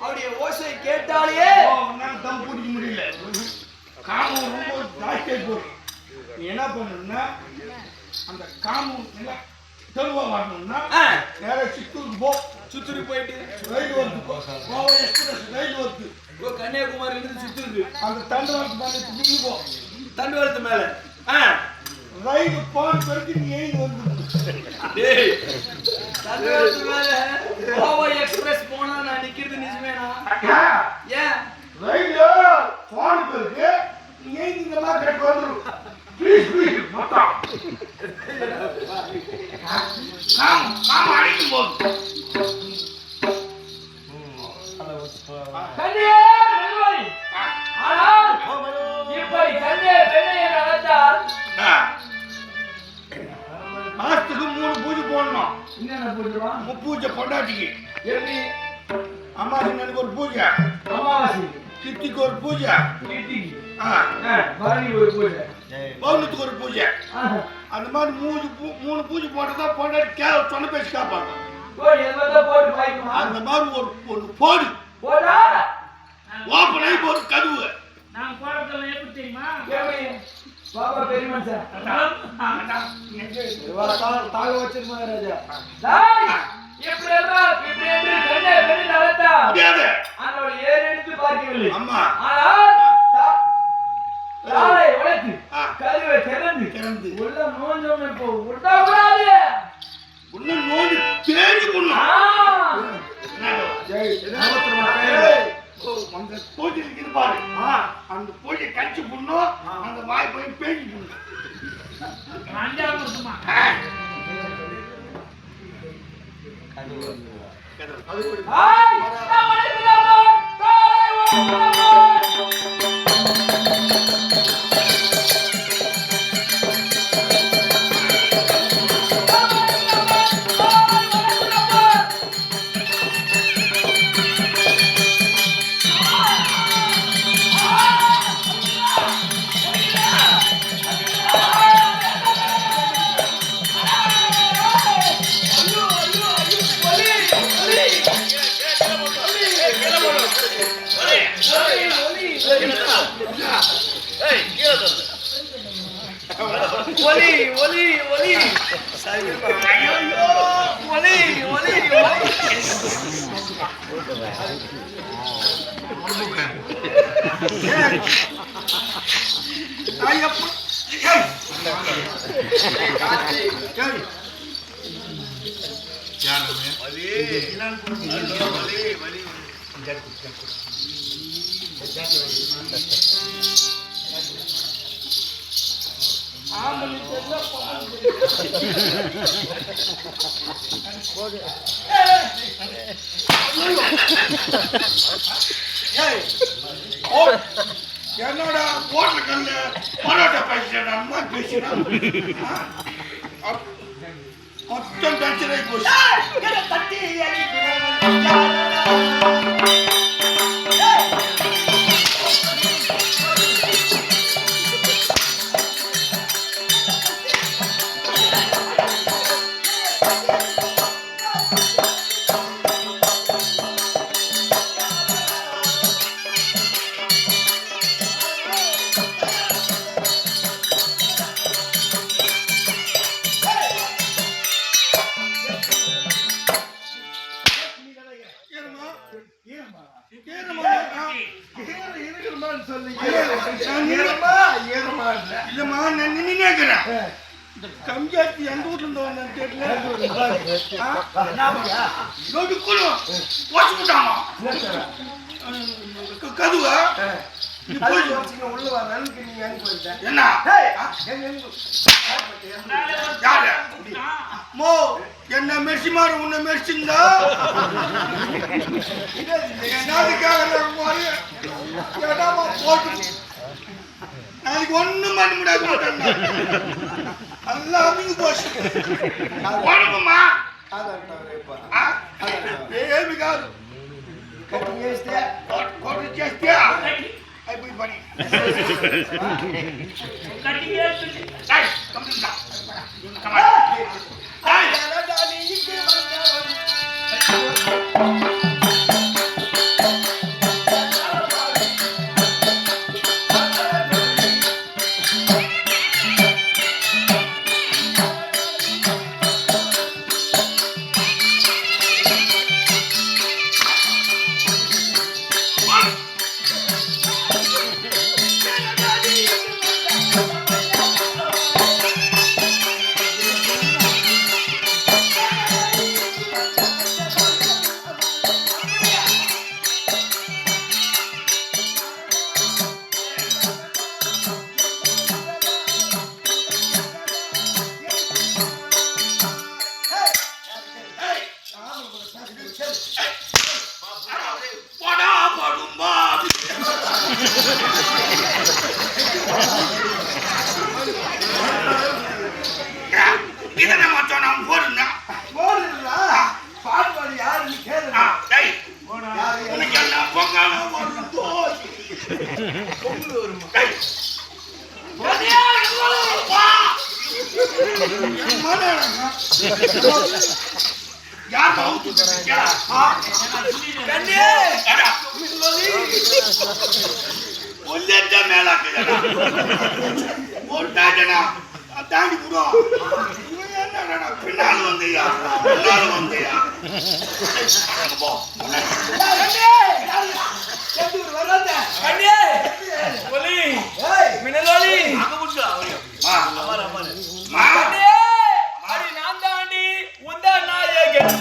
அவருடைய ஓசை கேட்டாலே தம் பிடிக்க முடியல. காமம் ரொம்ப ஜாஸ்தியாகி போகுது. நீ என்ன பண்ணணும்னா அந்த காமம் தெருவா வரணும்னா நேர சித்தூருக்கு போ. சித்தூருக்கு போயிட்டு ரயில் வருது, கோவா எக்ஸ்பிரஸ் ரயில் வருது. கன்னியாகுமரியிலிருந்து சித்தூருக்கு அந்த தண்டவாளத்து மேலே போ. தண்டவாளத்து மேல ரயில் போன பிறகு நீ ஏன் வந்து தண்டவாளத்து மேல கோவா எக்ஸ்பிரஸ் போனா நான் நிக்கிறது நிஜமேனா? ஏன் ரயில் போன பிறகு நீ ஏன் இந்த மாதிரி கேட்டு வந்துடும். ப்ளீஸ் ப்ளீஸ் மொத்தம் காம அடிக்கும் போது மாசத்துக்கு 3 பூஜை போடணும். என்னென்ன போட்டுருவான்? பூஜை பொண்டாட்டிக்கு, எப்படி? அமாவாசைக்கு ஒரு பூஜை, அமாவாசை கிருத்திக்கு ஒரு பூஜை, பரணி ஒரு பூஜை, பௌர்ணத்துக்கு ஒரு பூஜை. அந்த மாதிரி 3 பூஜை போட்டதா பொண்டாட்டி சொன்ன பேசி காப்பாங்க. அந்த மாதிரி ஒரு போடு போடா ஓப்பன் ஆகி ஒரு கதவு. நான் போறதெல்லாம் எப்படி தெரியுமா? பாபா பெரிய மனுஷன் தாக வச்சிருமா ராஜா. எப்படி அதோட ஏறெடுத்து பார்க்கவில்லை. ஆனால் உழைத்து கருவை திறந்து உள்ள நோஞ்சோன்னு போ விட்டா கூடாது. உள்ள நோஞ்சு தேஞ்சு போடணும். அந்த பூஜை இருப்பாரு, அந்த பூஜை கட்சி புண்ணும், அந்த வாய் போய் பேஞ்சு புண்ணும். அஞ்சாவது வருஷமா ஒலி ஒலி ஒலி ஒலி ஒலி என்னோட போட்டக்கல்ல பரோட்டா பேசுறேன் அம்மா பேசுறேன் மொத்தம் பிரச்சனை போச்சு. கம்ஜாத்தி எந்த ஊர்ல இருந்து வந்தேன்னு தெரியல. கதுவா உள்ள என்ன யாரு மோ என்ன மெர்சி மாறு உன்னை மெர்சிந்தா போட்டு நாளைக்கு ஒண்ணும் பண்ண முடியாது. நல்லா அமைங்க போச்சு உடம்புமா ఏమి కాదు కొట్టు చేస్తే అయిపోయి పని కట్టి చేస్తుంది தாண்டி போடும் பின்னால் வந்தையா பின்னால் வந்தையா நான் தாண்டி உந்த நாயகன்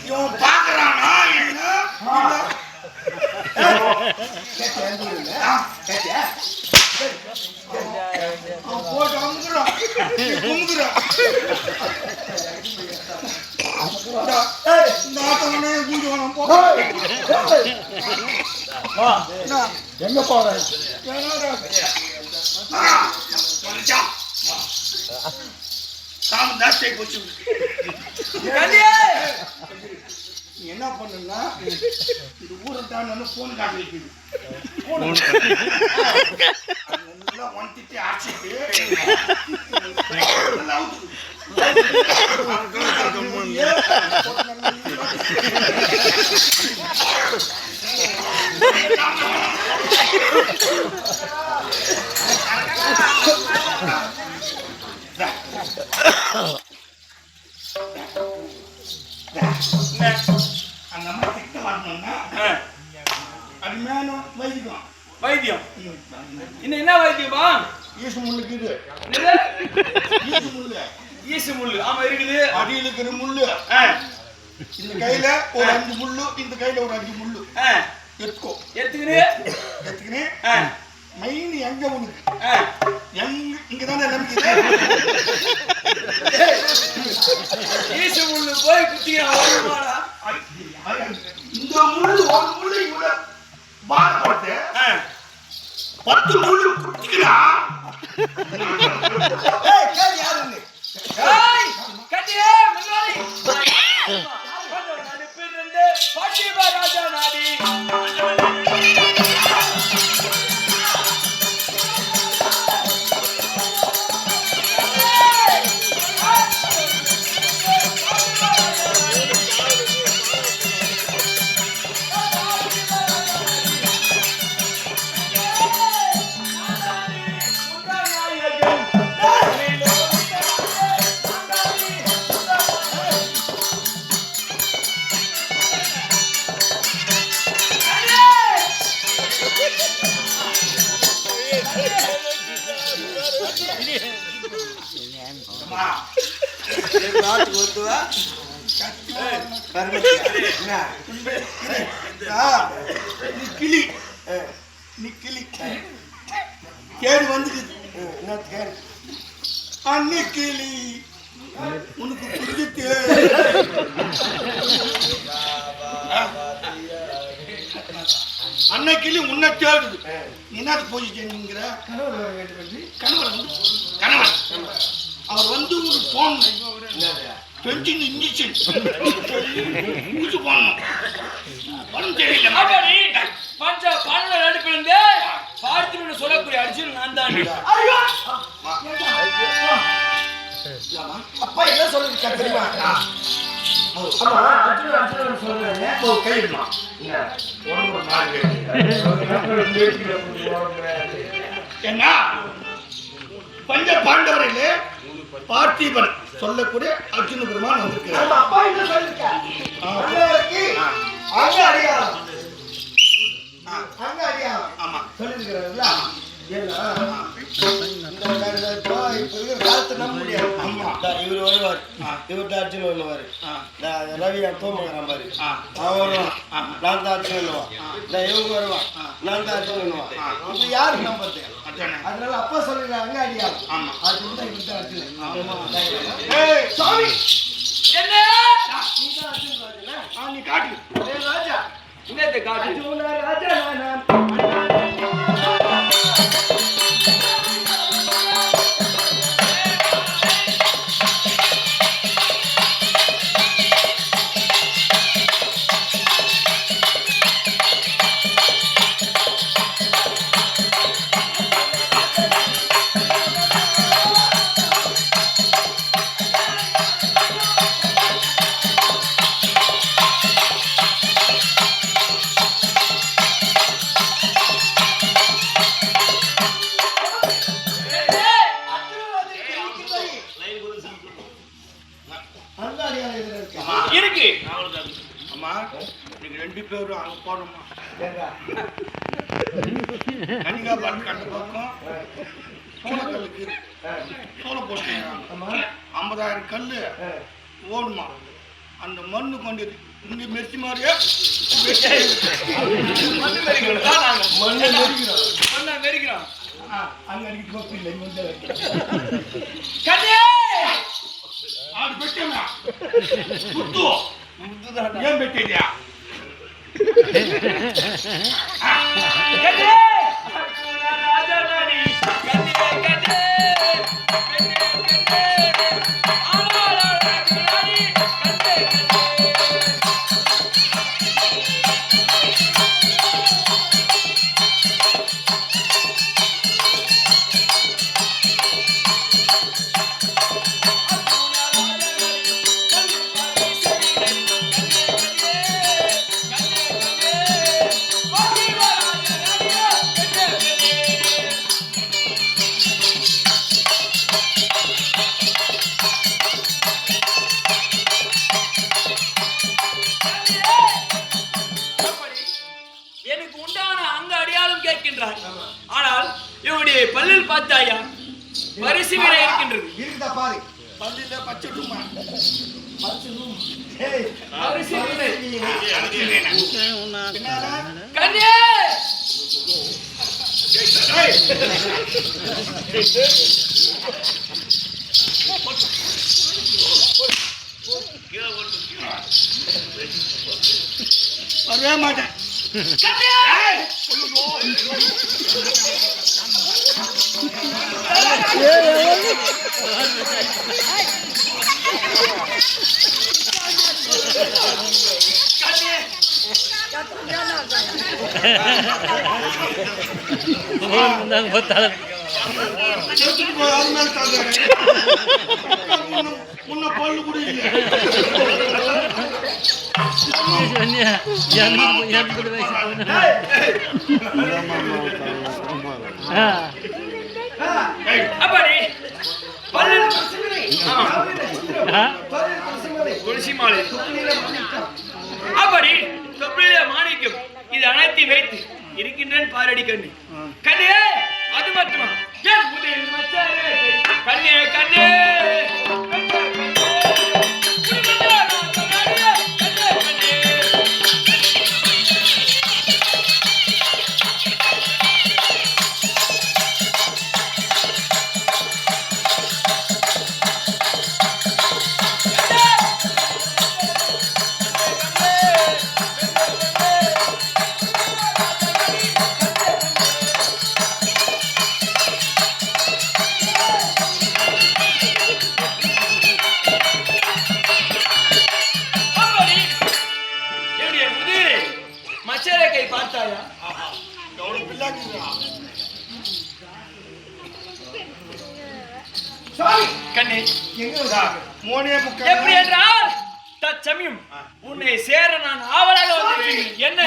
இவன் பாக்குறானா என்ன போட்டு அமுக்குறான் குமுக்குறான் எங்க போற என்ன பண்ணுன்னா இந்த ஊரை தாண்டி போன் காட்டி வைக்குது வந்துட்டு ஆட்சிட்டு அந்த அம்மா கிட்ட வரணும்னா அது மேலும் வைத்தியம் வைத்தியம் இன்னும் என்ன வைத்தியமா ஈசு முள்ளுக்கு இது ஈசு முள்ளு ஈசு முள்ளு ஆமா இருக்குது அடியில் இருக்கிற முள்ளு இந்த கையில ஒரு 5 முள்ளு இந்த கையில ஒரு 5 முள்ளு எடுத்துக்கோ எடுத்துக்கினே மெயின் எங்க உனக்கு இங்கதானே நம்பிக்கை ஈசு முள்ளு போய் குத்தியா இந்த முள்ளு ஒரு முள்ளு இவ்வளவு பார் போட்டு 10 முள்ளு குத்திக்கிறா யாருன்னு கட்டியே முன்னாடி பாட்டிமா ராஜா நாடி கேடு வந்துக்குது. அன்னை கிளி உனக்கு புரிஞ்சுட்டு அன்னை கிளி உன்னை தேடுது. என்ன பொசிஷன்ங்கிற கணவன் அவர் வந்து ஒரு போன் 20 இன்ஜெக்ஷன் ஊசி போடணும். பணம் தெரியல பஞ்ச பாடல நடிப்பிருந்து பார்த்து சொல்லக்கூடிய அடிச்சு நான் தான். அப்பா என்ன சொல்லிருக்கா தெரியுமா? என்ன பஞ்ச பாண்டவரிலே பார்த்திபன் சொல்லக்கூடிய அர்ஜுன பெருமான் வந்திருக்கிறார். அப்பா என்ன சொல்லிருக்கா? ஆமா சொல்லிருக்கிறாருல்ல. இவர் வருவார், இவர்கிட்ட அர்ஜுன் வருவார், ரவி தோமகரம் பாரு அவன் வருவான், நான் தான் அர்ஜுன் வருவான், இவங்க வருவான், நான் தான் அர்ஜுன் வருவான். இப்ப யாருக்கு நம்புறது? அதனால அப்பா சொல்லிருக்காங்க அடியாகும். அர்ஜுன் தான் இவர்கிட்ட அர்ஜுன். சாமி என்ன நீ காட்டு ராஜா என்னத்தை காட்டு ராஜா இருக்கு. அம்மா நீங்க 2 பேரும் அங்க போறோமா? கனிகா பால் கண்ட பக்கம் சோளக்கல்லுக்கு சோளம் போட்டு 50,000 கல்லு ஓடுமா. அந்த மண்ணு கொண்டு இங்க மெர்ச்சி மாதிரியே மண்ணு மெரிக்கிறோம். மண்ணை மெரிக்கிறோம். அங்க அடிக்கிட்டு போக்கு இல்லை வந்து கண்ணே ஆடு பெட்டேனா முத்து ஏன் பெட்டேதியா? கண்ணே ராஜா நாடி கண்ணே கண்ணே ஆனால் இவருடைய பல்லில் பார்த்தாயா பரிசு வேற இருக்கின்றது. இருக்குதா பாரு பல்லில பச்சை டூமா பரிசு கண்ணே வரவே மாட்டேன். கண்ணே முன்ன பல்லு கூட இல்லை. அப்படி துளசி மாலை அப்படி தொப்பில மாணிக்கம் இது அனைத்தையும் வைத்து இருக்கின்றேன் பாரடி கண்ணு கண்ணே அது மட்டுமா என் முதல் மச்சாரே கண்ணே கண்ணே எப்படி என்றால் தற்சமயம் உன்னை சேர நான் ஆவலாக வந்திருக்கிறேன். என்ன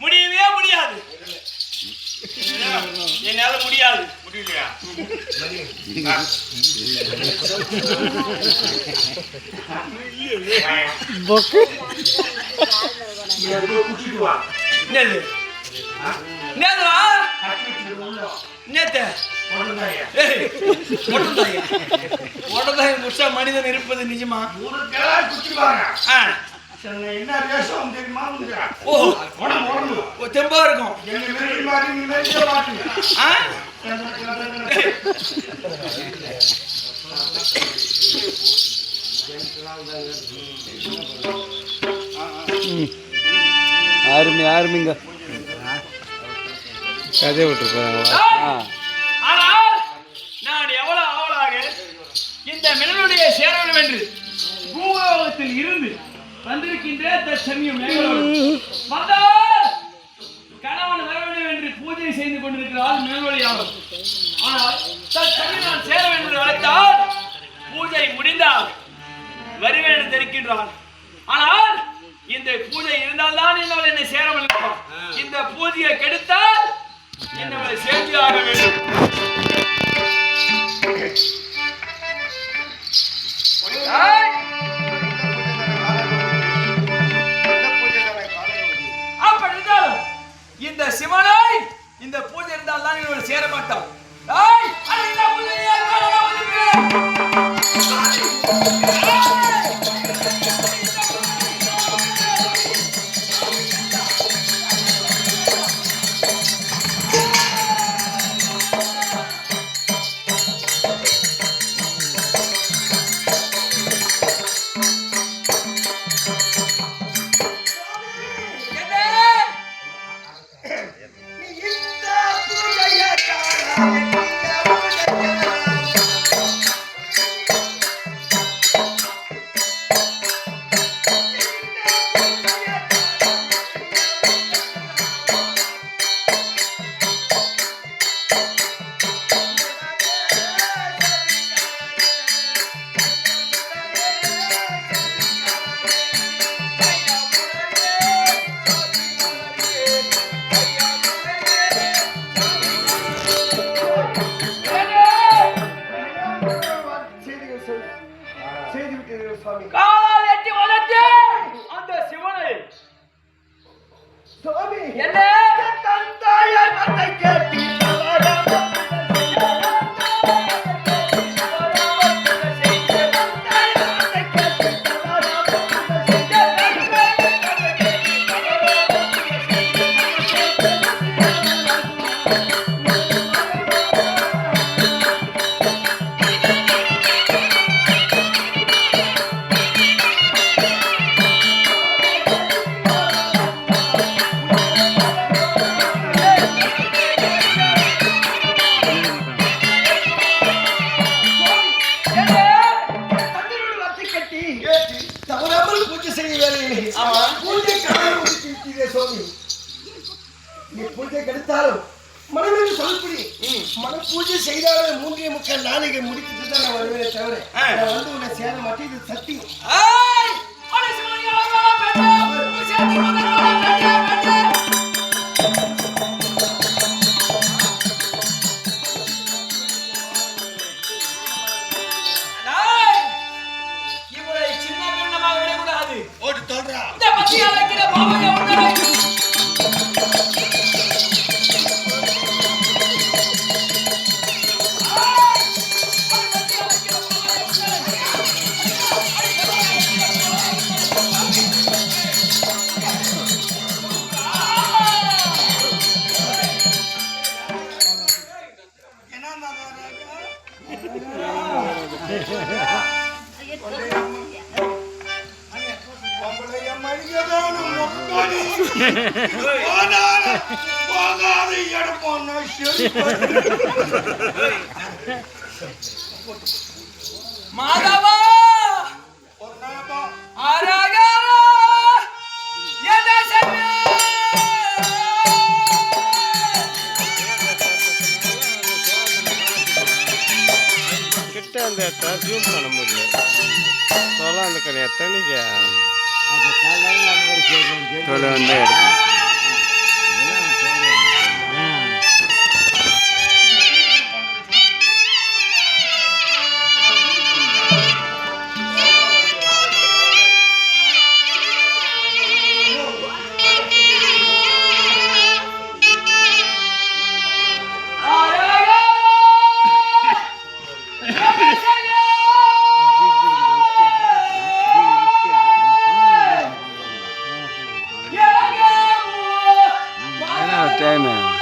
முடியவே முடியாது. என்னால முடியாது. முடியலையா? மனிதன் இருப்பது நிஜமா? என்ன வேஷம் தெரியுமா? தெம்பா இருக்கும். ஆர்மிங்க கதை விட்டு ஆனால் நான் எவ்வளவு ஆவலாக இந்த மின்னலுடைய சேர வேண்டும் என்று பூலோகத்தில் இருந்து வந்திருக்கின்ற தற்சமயம் கணவன் வர வேண்டும் என்று பூஜை செய்து கொண்டிருக்கிறாள் மேல்வழியாகும். ஆனால் தற்சமயம் நான் சேர வேண்டும் என்று அழைத்தால் பூஜை முடிந்தால் வருவேன் என்று தெரிவிக்கின்றான். ஆனால் இந்த பூஜை இருந்தால்தான் என்னவள் என்னை சேராமல் இருப்பான். இந்த பூஜையை கெடுத்தால் என்னவளை சேர்ந்து ஆக வேண்டும். அப்படி இருந்தாலும் இந்த சிவனை இந்த பூஜை இருந்தால் தான் இவர்கள் சேர மாட்டான். Thank you. சுவாமி நீ பூஜை கெடுத்தாலும் மனதில் சொல்படி மன பூஜை செய்தாலும் 3.25 நாளைக்கு முடிச்சுட்டு தான் நான் வருவேன் தவிர நான் வந்து உன்னை சேர மாட்டேன் இது சத்தியம் ஓட்டு சொல்றா மாதவா கிட்ட அந்த ஜூம் பண்ண முடியல தொலை அந்த கனி எத்தனைக்கு தொலை வந்து எடுக்கும் time